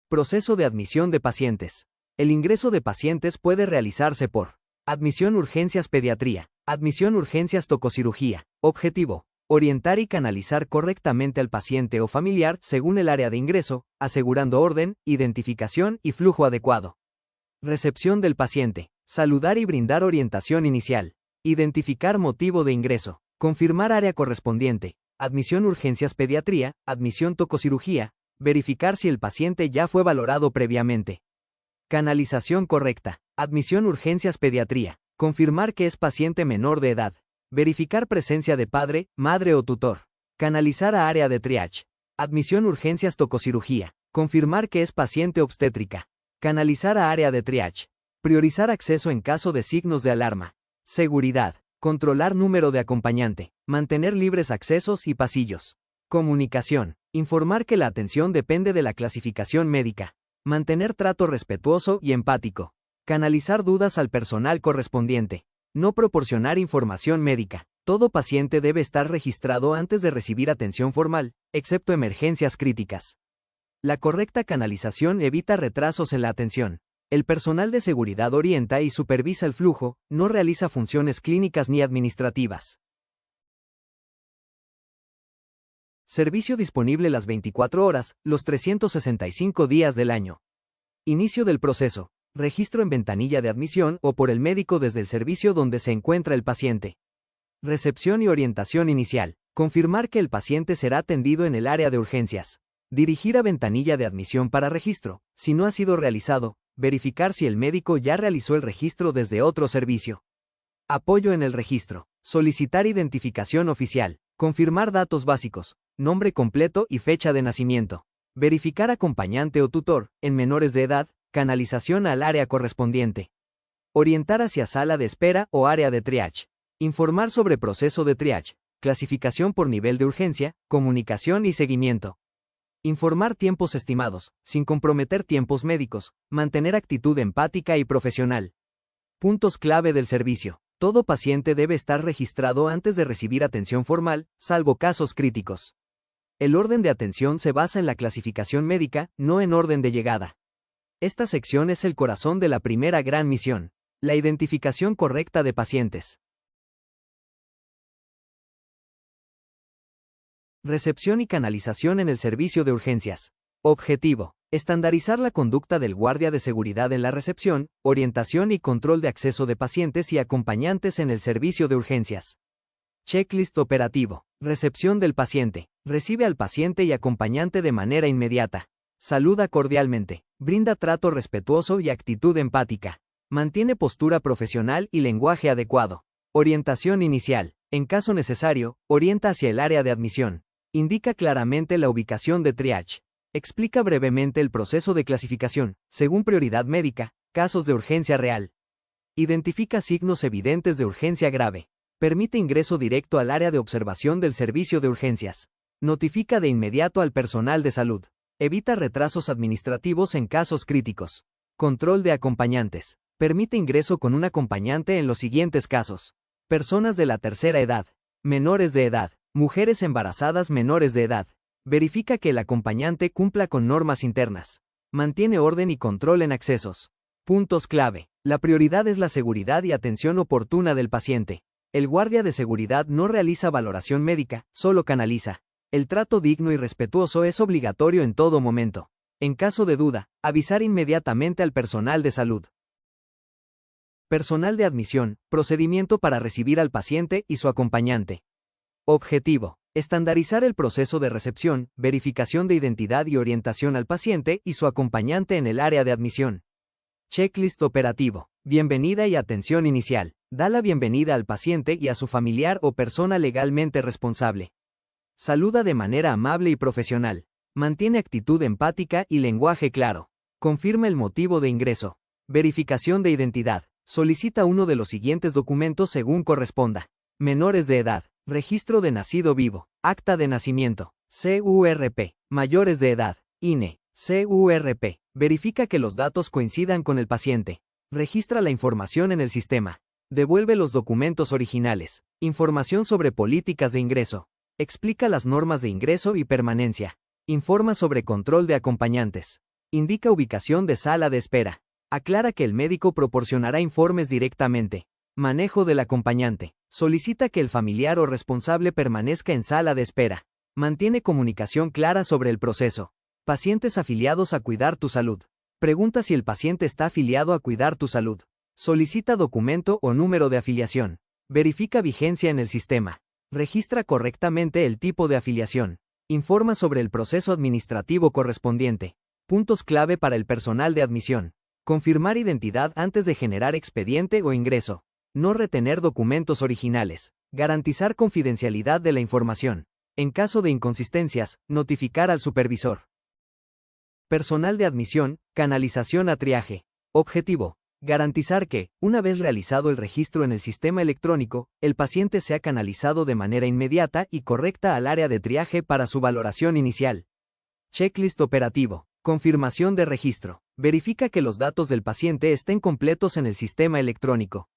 Proceso de admisión de pacientes. El ingreso de pacientes puede realizarse por admisión urgencias pediatría, admisión urgencias tococirugía. Objetivo: orientar y canalizar correctamente al paciente o familiar según el área de ingreso, asegurando orden, identificación y flujo adecuado. Recepción del paciente. Saludar y brindar orientación inicial. Identificar motivo de ingreso. Confirmar área correspondiente. Admisión urgencias pediatría, admisión tococirugía. Verificar si el paciente ya fue valorado previamente. Canalización correcta. Admisión urgencias pediatría. Confirmar que es paciente menor de edad. Verificar presencia de padre, madre o tutor. Canalizar a área de triage. Admisión urgencias tococirugía. Confirmar que es paciente obstétrica. Canalizar a área de triage. Priorizar acceso en caso de signos de alarma. Seguridad. Controlar número de acompañante. Mantener libres accesos y pasillos. Comunicación. Informar que la atención depende de la clasificación médica. Mantener trato respetuoso y empático. Canalizar dudas al personal correspondiente. No proporcionar información médica. Todo paciente debe estar registrado antes de recibir atención formal, excepto emergencias críticas. La correcta canalización evita retrasos en la atención. El personal de seguridad orienta y supervisa el flujo, no realiza funciones clínicas ni administrativas. Servicio disponible las 24 horas, los 365 días del año. Inicio del proceso. Registro en ventanilla de admisión o por el médico desde el servicio donde se encuentra el paciente. Recepción y orientación inicial. Confirmar que el paciente será atendido en el área de urgencias. Dirigir a ventanilla de admisión para registro. Si no ha sido realizado, verificar si el médico ya realizó el registro desde otro servicio. Apoyo en el registro. Solicitar identificación oficial. Confirmar datos básicos, nombre completo y fecha de nacimiento. Verificar acompañante o tutor, en menores de edad, canalización al área correspondiente. Orientar hacia sala de espera o área de triage. Informar sobre proceso de triage, clasificación por nivel de urgencia, comunicación y seguimiento. Informar tiempos estimados, sin comprometer tiempos médicos, mantener actitud empática y profesional. Puntos clave del servicio. Todo paciente debe estar registrado antes de recibir atención formal, salvo casos críticos. El orden de atención se basa en la clasificación médica, no en orden de llegada. Esta sección es el corazón de la primera gran misión: la identificación correcta de pacientes. Recepción y canalización en el servicio de urgencias. Objetivo: estandarizar la conducta del guardia de seguridad en la recepción, orientación y control de acceso de pacientes y acompañantes en el servicio de urgencias. Checklist operativo. Recepción del paciente. Recibe al paciente y acompañante de manera inmediata. Saluda cordialmente. Brinda trato respetuoso y actitud empática. Mantiene postura profesional y lenguaje adecuado. Orientación inicial. En caso necesario, orienta hacia el área de admisión. Indica claramente la ubicación de triage. Explica brevemente el proceso de clasificación, según prioridad médica, casos de urgencia real. Identifica signos evidentes de urgencia grave. Permite ingreso directo al área de observación del servicio de urgencias. Notifica de inmediato al personal de salud. Evita retrasos administrativos en casos críticos. Control de acompañantes. Permite ingreso con un acompañante en los siguientes casos: personas de la tercera edad, menores de edad, mujeres embarazadas menores de edad. Verifica que el acompañante cumpla con normas internas. Mantiene orden y control en accesos. Puntos clave. La prioridad es la seguridad y atención oportuna del paciente. El guardia de seguridad no realiza valoración médica, solo canaliza. El trato digno y respetuoso es obligatorio en todo momento. En caso de duda, avisar inmediatamente al personal de salud. Personal de admisión, procedimiento para recibir al paciente y su acompañante. Objetivo: estandarizar el proceso de recepción, verificación de identidad y orientación al paciente y su acompañante en el área de admisión. Checklist operativo. Bienvenida y atención inicial. Da la bienvenida al paciente y a su familiar o persona legalmente responsable. Saluda de manera amable y profesional. Mantiene actitud empática y lenguaje claro. Confirma el motivo de ingreso. Verificación de identidad. Solicita uno de los siguientes documentos según corresponda. Menores de edad. Registro de nacido vivo. Acta de nacimiento. CURP. Mayores de edad. INE. CURP. Verifica que los datos coincidan con el paciente. Registra la información en el sistema. Devuelve los documentos originales. Información sobre políticas de ingreso. Explica las normas de ingreso y permanencia. Informa sobre control de acompañantes. Indica ubicación de sala de espera. Aclara que el médico proporcionará informes directamente. Manejo del acompañante. Solicita que el familiar o responsable permanezca en sala de espera. Mantiene comunicación clara sobre el proceso. Pacientes afiliados a Cuidar tu Salud. Pregunta si el paciente está afiliado a Cuidar tu Salud. Solicita documento o número de afiliación. Verifica vigencia en el sistema. Registra correctamente el tipo de afiliación. Informa sobre el proceso administrativo correspondiente. Puntos clave para el personal de admisión. Confirmar identidad antes de generar expediente o ingreso. No retener documentos originales. Garantizar confidencialidad de la información. En caso de inconsistencias, notificar al supervisor. Personal de admisión, canalización a triaje. Objetivo. Garantizar que, una vez realizado el registro en el sistema electrónico, el paciente sea canalizado de manera inmediata y correcta al área de triaje para su valoración inicial. Checklist operativo. Confirmación de registro. Verifica que los datos del paciente estén completos en el sistema electrónico.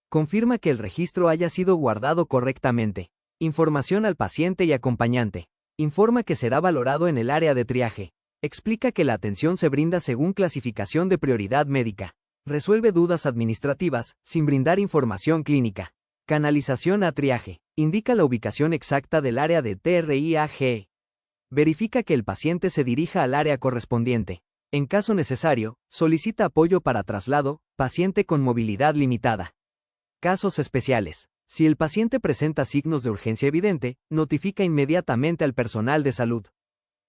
Confirma que el registro haya sido guardado correctamente. Información al paciente y acompañante. Informa que será valorado en el área de triaje. Explica que la atención se brinda según clasificación de prioridad médica. Resuelve dudas administrativas, sin brindar información clínica. Canalización a triaje. Indica la ubicación exacta del área de TRIAGE. Verifica que el paciente se dirija al área correspondiente. En caso necesario, solicita apoyo para traslado, paciente con movilidad limitada. Casos especiales. Si el paciente presenta signos de urgencia evidente, notifica inmediatamente al personal de salud.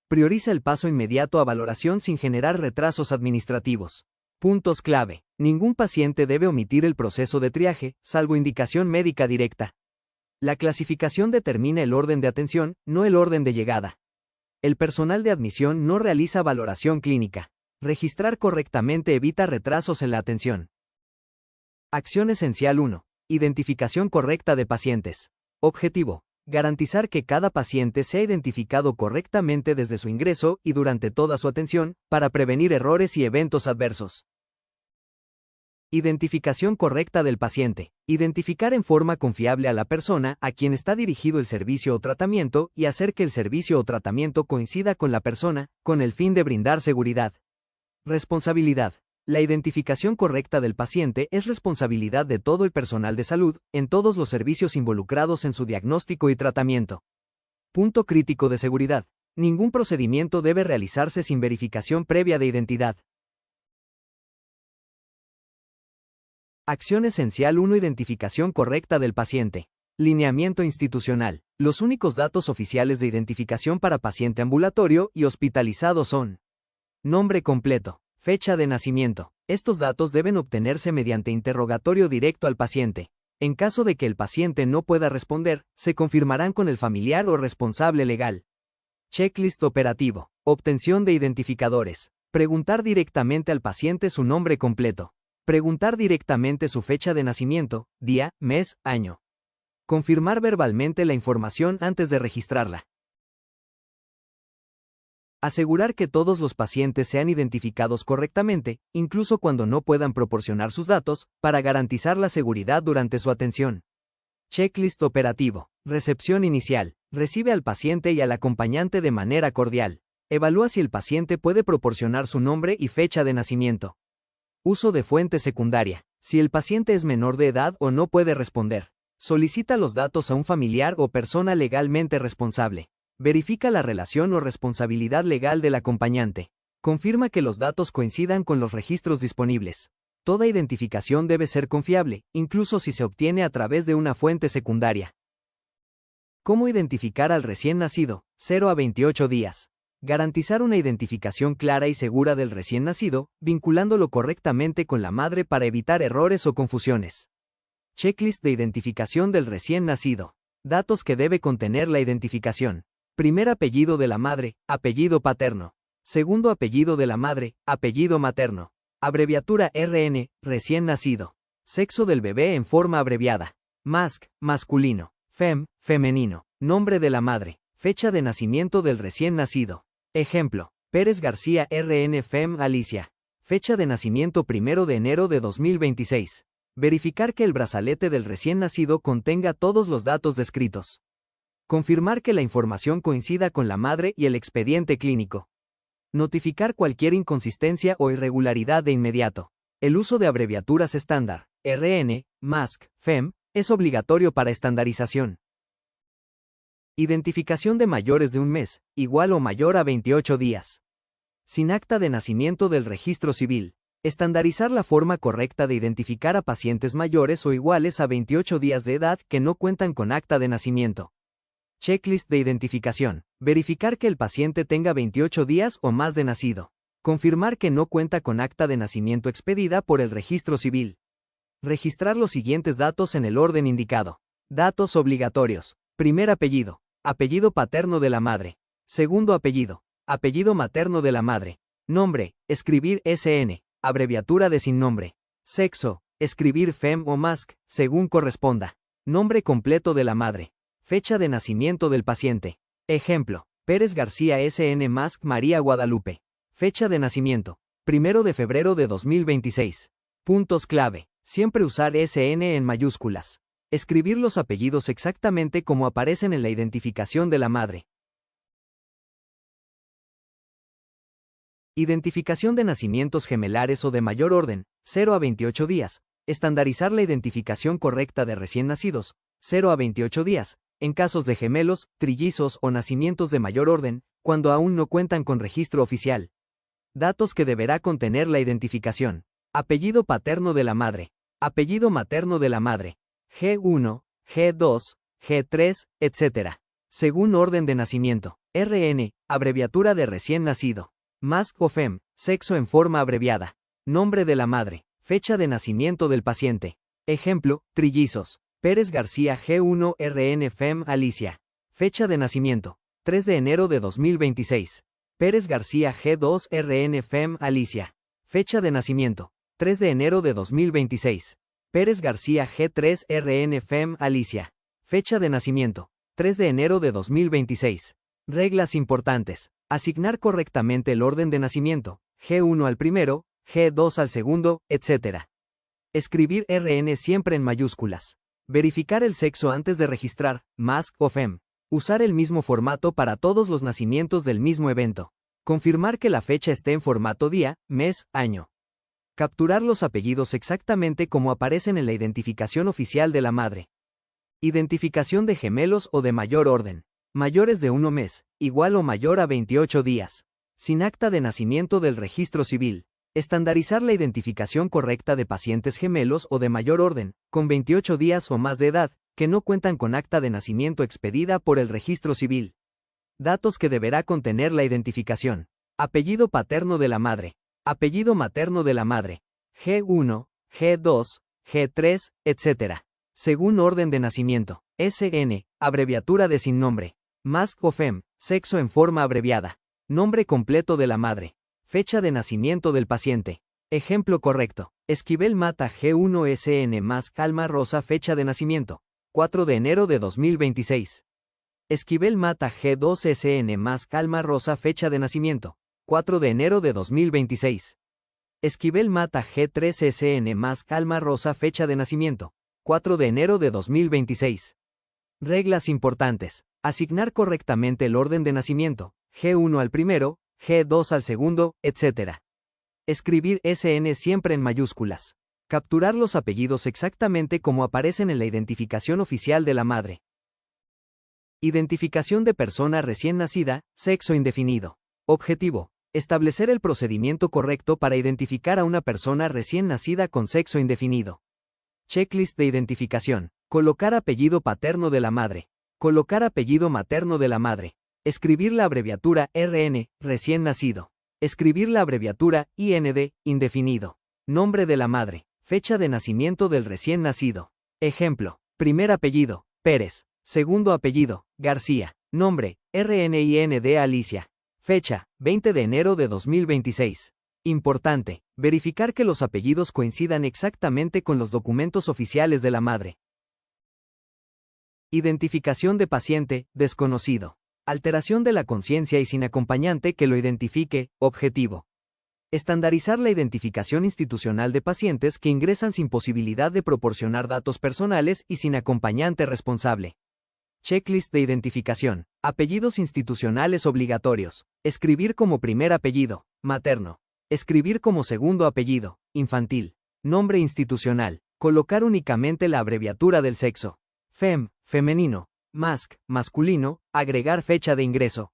Prioriza el paso inmediato a valoración sin generar retrasos administrativos. Puntos clave. Ningún paciente debe omitir el proceso de triaje, salvo indicación médica directa. La clasificación determina el orden de atención, no el orden de llegada. El personal de admisión no realiza valoración clínica. Registrar correctamente evita retrasos en la atención. Acción esencial 1. Identificación correcta de pacientes. Objetivo. Garantizar que cada paciente sea identificado correctamente desde su ingreso y durante toda su atención, para prevenir errores y eventos adversos. Identificación correcta del paciente. Identificar en forma confiable a la persona a quien está dirigido el servicio o tratamiento y hacer que el servicio o tratamiento coincida con la persona, con el fin de brindar seguridad. Responsabilidad. La identificación correcta del paciente es responsabilidad de todo el personal de salud, en todos los servicios involucrados en su diagnóstico y tratamiento. Punto crítico de seguridad. Ningún procedimiento debe realizarse sin verificación previa de identidad. Acción esencial 1. Identificación correcta del paciente. Lineamiento institucional. Los únicos datos oficiales de identificación para paciente ambulatorio y hospitalizado son: nombre completo, fecha de nacimiento. Estos datos deben obtenerse mediante interrogatorio directo al paciente. En caso de que el paciente no pueda responder, se confirmarán con el familiar o responsable legal. Checklist operativo. Obtención de identificadores. Preguntar directamente al paciente su nombre completo. Preguntar directamente su fecha de nacimiento, día, mes, año. Confirmar verbalmente la información antes de registrarla. Asegurar que todos los pacientes sean identificados correctamente, incluso cuando no puedan proporcionar sus datos, para garantizar la seguridad durante su atención. Checklist operativo. Recepción inicial. Recibe al paciente y al acompañante de manera cordial. Evalúa si el paciente puede proporcionar su nombre y fecha de nacimiento. Uso de fuente secundaria. Si el paciente es menor de edad o no puede responder, solicita los datos a un familiar o persona legalmente responsable. Verifica la relación o responsabilidad legal del acompañante. Confirma que los datos coincidan con los registros disponibles. Toda identificación debe ser confiable, incluso si se obtiene a través de una fuente secundaria. ¿Cómo identificar al recién nacido? 0 a 28 días. Garantizar una identificación clara y segura del recién nacido, vinculándolo correctamente con la madre para evitar errores o confusiones. Checklist de identificación del recién nacido. Datos que debe contener la identificación. Primer apellido de la madre, apellido paterno. Segundo apellido de la madre, apellido materno. Abreviatura RN, recién nacido. Sexo del bebé en forma abreviada. Masc, masculino. Fem, femenino. Nombre de la madre. Fecha de nacimiento del recién nacido. Ejemplo: Pérez García RN Fem Alicia. Fecha de nacimiento 1 de enero de 2026. Verificar que el brazalete del recién nacido contenga todos los datos descritos. Confirmar que la información coincida con la madre y el expediente clínico. Notificar cualquier inconsistencia o irregularidad de inmediato. El uso de abreviaturas estándar, RN, MASC, FEM, es obligatorio para estandarización. Identificación de mayores de un mes, igual o mayor a 28 días. Sin acta de nacimiento del registro civil. Estandarizar la forma correcta de identificar a pacientes mayores o iguales a 28 días de edad que no cuentan con acta de nacimiento. Checklist de identificación. Verificar que el paciente tenga 28 días o más de nacido. Confirmar que no cuenta con acta de nacimiento expedida por el registro civil. Registrar los siguientes datos en el orden indicado. Datos obligatorios. Primer apellido. Apellido paterno de la madre. Segundo apellido. Apellido materno de la madre. Nombre. Escribir SN. Abreviatura de sin nombre. Sexo. Escribir FEM o MASC, según corresponda. Nombre completo de la madre. Fecha de nacimiento del paciente. Ejemplo. Pérez García SN MASC María Guadalupe. Fecha de nacimiento. 1 de febrero de 2026. Puntos clave. Siempre usar SN en mayúsculas. Escribir los apellidos exactamente como aparecen en la identificación de la madre. Identificación de nacimientos gemelares o de mayor orden, 0 a 28 días. Estandarizar la identificación correcta de recién nacidos, 0 a 28 días, en casos de gemelos, trillizos o nacimientos de mayor orden, cuando aún no cuentan con registro oficial. Datos que deberá contener la identificación. Apellido paterno de la madre. Apellido materno de la madre. G1, G2, G3, etc. Según orden de nacimiento. RN, abreviatura de recién nacido. MASC o FEM, sexo en forma abreviada. Nombre de la madre. Fecha de nacimiento del paciente. Ejemplo, trillizos. Pérez García G1 RN FEM Alicia. Fecha de nacimiento. 3 de enero de 2026. Pérez García G2 RN FEM Alicia. Fecha de nacimiento. 3 de enero de 2026. Pérez García G3 RN FEM Alicia. Fecha de nacimiento. 3 de enero de 2026. Reglas importantes. Asignar correctamente el orden de nacimiento. G1 al primero, G2 al segundo, etc. Escribir RN siempre en mayúsculas. Verificar el sexo antes de registrar, MASC o FEM. Usar el mismo formato para todos los nacimientos del mismo evento. Confirmar que la fecha esté en formato día, mes, año. Capturar los apellidos exactamente como aparecen en la identificación oficial de la madre. Identificación de gemelos o de mayor orden. Mayores de 1 mes, igual o mayor a 28 días. Sin acta de nacimiento del registro civil. Estandarizar la identificación correcta de pacientes gemelos o de mayor orden, con 28 días o más de edad, que no cuentan con acta de nacimiento expedida por el registro civil. Datos que deberá contener la identificación. Apellido paterno de la madre. Apellido materno de la madre. G1, G2, G3, etc. Según orden de nacimiento. SN, abreviatura de sin nombre. MASC o FEM, sexo en forma abreviada. Nombre completo de la madre. Fecha de nacimiento del paciente. Ejemplo correcto. Esquivel Mata G1 SN MASC Alma Rosa. Fecha de nacimiento. 4 de enero de 2026. Esquivel Mata G2 SN MASC Alma Rosa. Fecha de nacimiento. 4 de enero de 2026. Esquivel Mata G3 SN MASC Alma Rosa. Fecha de nacimiento. 4 de enero de 2026. Reglas importantes. Asignar correctamente el orden de nacimiento. G1 al primero, G2 al segundo, etc. Escribir SN siempre en mayúsculas. Capturar los apellidos exactamente como aparecen en la identificación oficial de la madre. Identificación de persona recién nacida, sexo indefinido. Objetivo. Establecer el procedimiento correcto para identificar a una persona recién nacida con sexo indefinido. Checklist de identificación. Colocar apellido paterno de la madre. Colocar apellido materno de la madre. Escribir la abreviatura RN, recién nacido. Escribir la abreviatura IND, indefinido. Nombre de la madre. Fecha de nacimiento del recién nacido. Ejemplo. Primer apellido, Pérez. Segundo apellido, García. Nombre, RNIND Alicia. Fecha, 20 de enero de 2026. Importante, verificar que los apellidos coincidan exactamente con los documentos oficiales de la madre. Identificación de paciente, desconocido. Alteración de la conciencia y sin acompañante que lo identifique, objetivo. Estandarizar la identificación institucional de pacientes que ingresan sin posibilidad de proporcionar datos personales y sin acompañante responsable. Checklist de identificación. Apellidos institucionales obligatorios. Escribir como primer apellido, materno. Escribir como segundo apellido, infantil. Nombre institucional. Colocar únicamente la abreviatura del sexo. Fem, femenino. Masc, masculino. Agregar fecha de ingreso.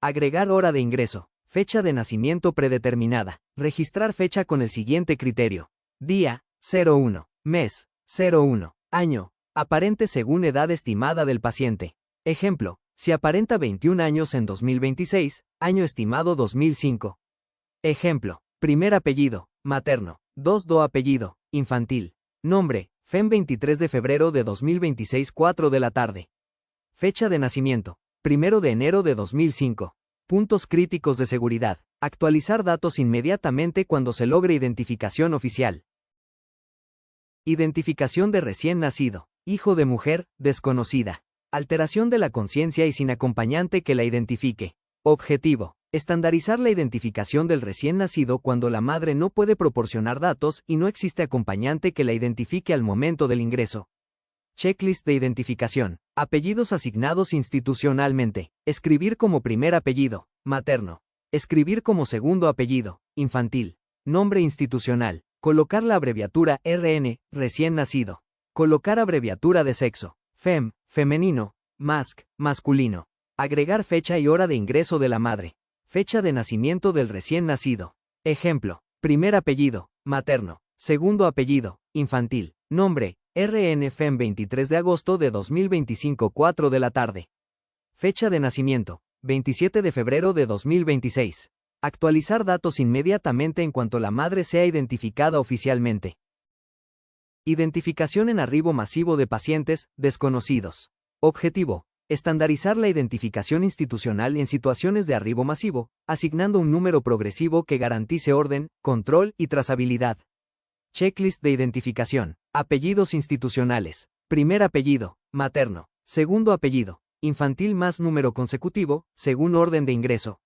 Agregar hora de ingreso. Fecha de nacimiento predeterminada. Registrar fecha con el siguiente criterio. Día, 01. Mes, 01. Año. Aparente según edad estimada del paciente. Ejemplo, si aparenta 21 años en 2026, año estimado 2005. Ejemplo, primer apellido, materno. 2 do apellido, infantil. Nombre, Fem 23 de febrero de 2026 4 de la tarde. Fecha de nacimiento, 1 de enero de 2005. Puntos críticos de seguridad. Actualizar datos inmediatamente cuando se logre identificación oficial. Identificación de recién nacido. Hijo de mujer, desconocida. Alteración de la conciencia y sin acompañante que la identifique. Objetivo. Estandarizar la identificación del recién nacido cuando la madre no puede proporcionar datos y no existe acompañante que la identifique al momento del ingreso. Checklist de identificación. Apellidos asignados institucionalmente. Escribir como primer apellido, materno. Escribir como segundo apellido, infantil. Nombre institucional. Colocar la abreviatura RN, recién nacido. Colocar abreviatura de sexo. Fem, femenino. Masc, masculino. Agregar fecha y hora de ingreso de la madre. Fecha de nacimiento del recién nacido. Ejemplo, primer apellido, materno. Segundo apellido, infantil. Nombre, RN Fem 23 de agosto de 2025 4 de la tarde. Fecha de nacimiento, 27 de febrero de 2026. Actualizar datos inmediatamente en cuanto la madre sea identificada oficialmente. Identificación en arribo masivo de pacientes desconocidos. Objetivo. Estandarizar la identificación institucional en situaciones de arribo masivo, asignando un número progresivo que garantice orden, control y trazabilidad. Checklist de identificación. Apellidos institucionales. Primer apellido, materno. Segundo apellido, infantil más número consecutivo, según orden de ingreso.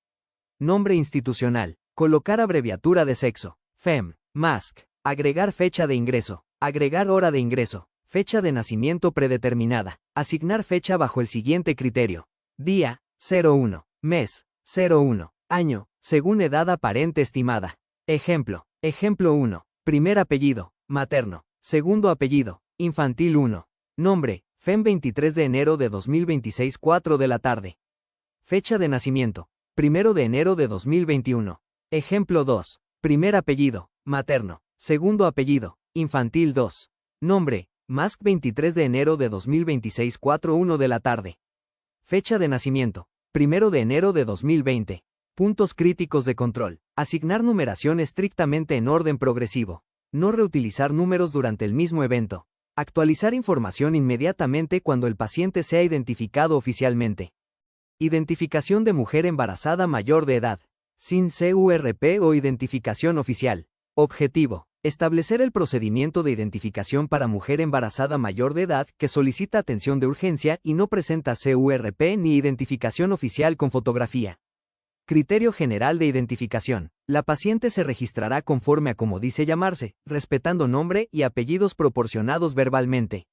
Nombre institucional. Colocar abreviatura de sexo. Fem, masc. Agregar fecha de ingreso. Agregar hora de ingreso. Fecha de nacimiento predeterminada. Asignar fecha bajo el siguiente criterio. Día, 01. Mes, 01. Año, según edad aparente estimada. Ejemplo. Ejemplo 1. Primer apellido, materno. Segundo apellido, infantil 1. Nombre, Fem 23 de enero de 2026 4 de la tarde. Fecha de nacimiento, 1 de enero de 2021. Ejemplo 2. Primer apellido, materno. Segundo apellido, infantil 2. Nombre, Masc 23 de enero de 2026 4:1 de la tarde. Fecha de nacimiento, 1 de enero de 2020. Puntos críticos de control. Asignar numeración estrictamente en orden progresivo. No reutilizar números durante el mismo evento. Actualizar información inmediatamente cuando el paciente sea identificado oficialmente. Identificación de mujer embarazada mayor de edad. Sin CURP o identificación oficial. Objetivo. Establecer el procedimiento de identificación para mujer embarazada mayor de edad que solicita atención de urgencia y no presenta CURP ni identificación oficial con fotografía. Criterio general de identificación. La paciente se registrará conforme a como dice llamarse, respetando nombre y apellidos proporcionados verbalmente.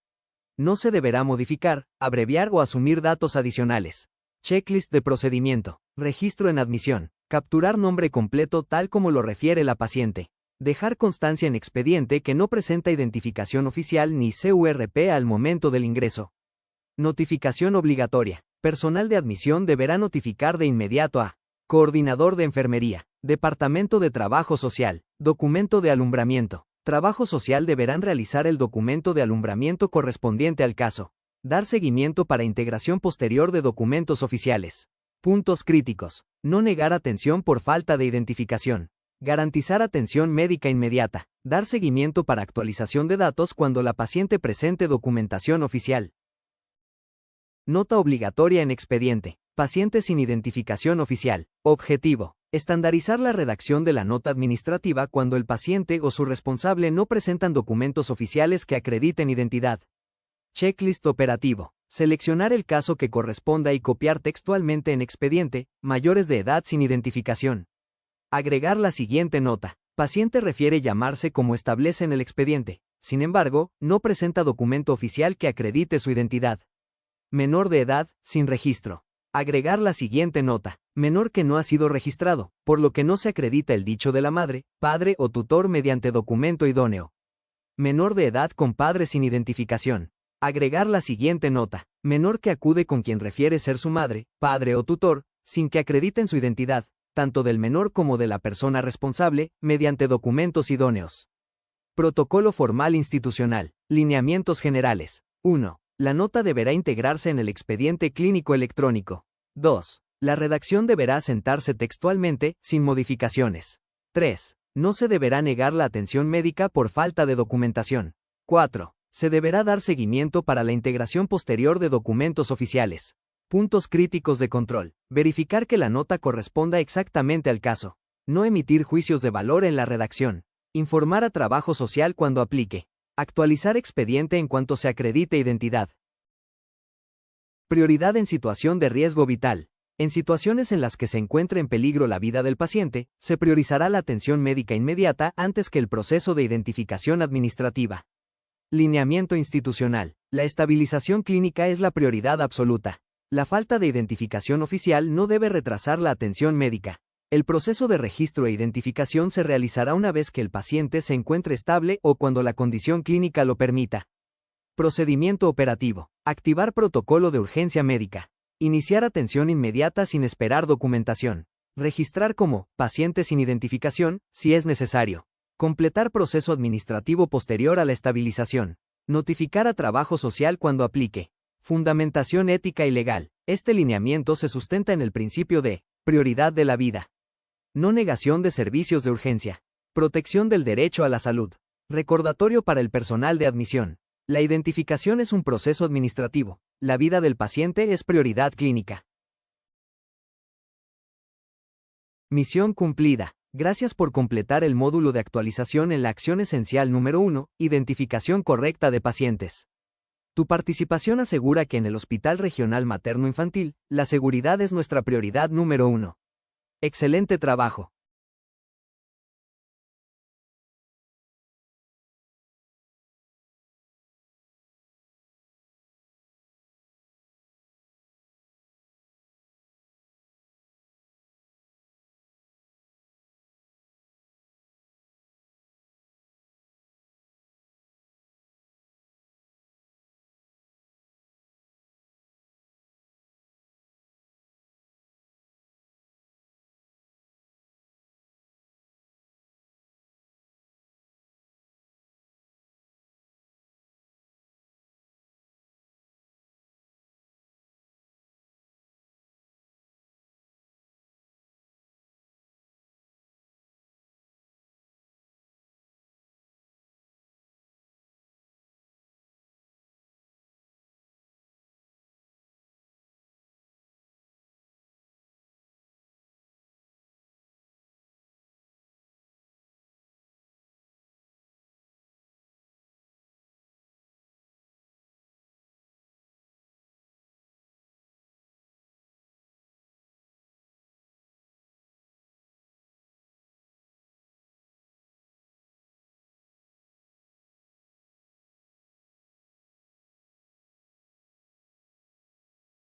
No se deberá modificar, abreviar o asumir datos adicionales. Checklist de procedimiento. Registro en admisión. Capturar nombre completo tal como lo refiere la paciente. Dejar constancia en expediente que no presenta identificación oficial ni CURP al momento del ingreso. Notificación obligatoria. Personal de admisión deberá notificar de inmediato a Coordinador de Enfermería, Departamento de Trabajo Social, Documento de Alumbramiento. Trabajo Social deberán realizar el documento de alumbramiento correspondiente al caso. Dar seguimiento para integración posterior de documentos oficiales. Puntos críticos. No negar atención por falta de identificación. Garantizar atención médica inmediata. Dar seguimiento para actualización de datos cuando la paciente presente documentación oficial. Nota obligatoria en expediente. Paciente sin identificación oficial. Objetivo. Estandarizar la redacción de la nota administrativa cuando el paciente o su responsable no presentan documentos oficiales que acrediten identidad. Checklist operativo. Seleccionar el caso que corresponda y copiar textualmente en expediente, mayores de edad sin identificación. Agregar la siguiente nota. Paciente refiere llamarse como establece en el expediente. Sin embargo, no presenta documento oficial que acredite su identidad. Menor de edad, sin registro. Agregar la siguiente nota. Menor que no ha sido registrado, por lo que no se acredita el dicho de la madre, padre o tutor mediante documento idóneo. Menor de edad con padre sin identificación. Agregar la siguiente nota. Menor que acude con quien refiere ser su madre, padre o tutor, sin que acrediten su identidad, tanto del menor como de la persona responsable, mediante documentos idóneos. Protocolo formal institucional. Lineamientos generales. 1. La nota deberá integrarse en el expediente clínico electrónico. 2. La redacción deberá sentarse textualmente, sin modificaciones. 3. No se deberá negar la atención médica por falta de documentación. 4. Se deberá dar seguimiento para la integración posterior de documentos oficiales. Puntos críticos de control. Verificar que la nota corresponda exactamente al caso. No emitir juicios de valor en la redacción. Informar a trabajo social cuando aplique. Actualizar expediente en cuanto se acredite identidad. Prioridad en situación de riesgo vital. En situaciones en las que se encuentre en peligro la vida del paciente, se priorizará la atención médica inmediata antes que el proceso de identificación administrativa. Lineamiento institucional. La estabilización clínica es la prioridad absoluta. La falta de identificación oficial no debe retrasar la atención médica. El proceso de registro e identificación se realizará una vez que el paciente se encuentre estable o cuando la condición clínica lo permita. Procedimiento operativo. Activar protocolo de urgencia médica. Iniciar atención inmediata sin esperar documentación. Registrar como paciente sin identificación, si es necesario. Completar proceso administrativo posterior a la estabilización. Notificar a trabajo social cuando aplique. Fundamentación ética y legal. Este lineamiento se sustenta en el principio de prioridad de la vida. No negación de servicios de urgencia. Protección del derecho a la salud. Recordatorio para el personal de admisión. La identificación es un proceso administrativo. La vida del paciente es prioridad clínica. Misión cumplida. Gracias por completar el módulo de actualización en la acción esencial número 1, identificación correcta de pacientes. Tu participación asegura que en el Hospital Regional Materno Infantil, la seguridad es nuestra prioridad número 1. Excelente trabajo.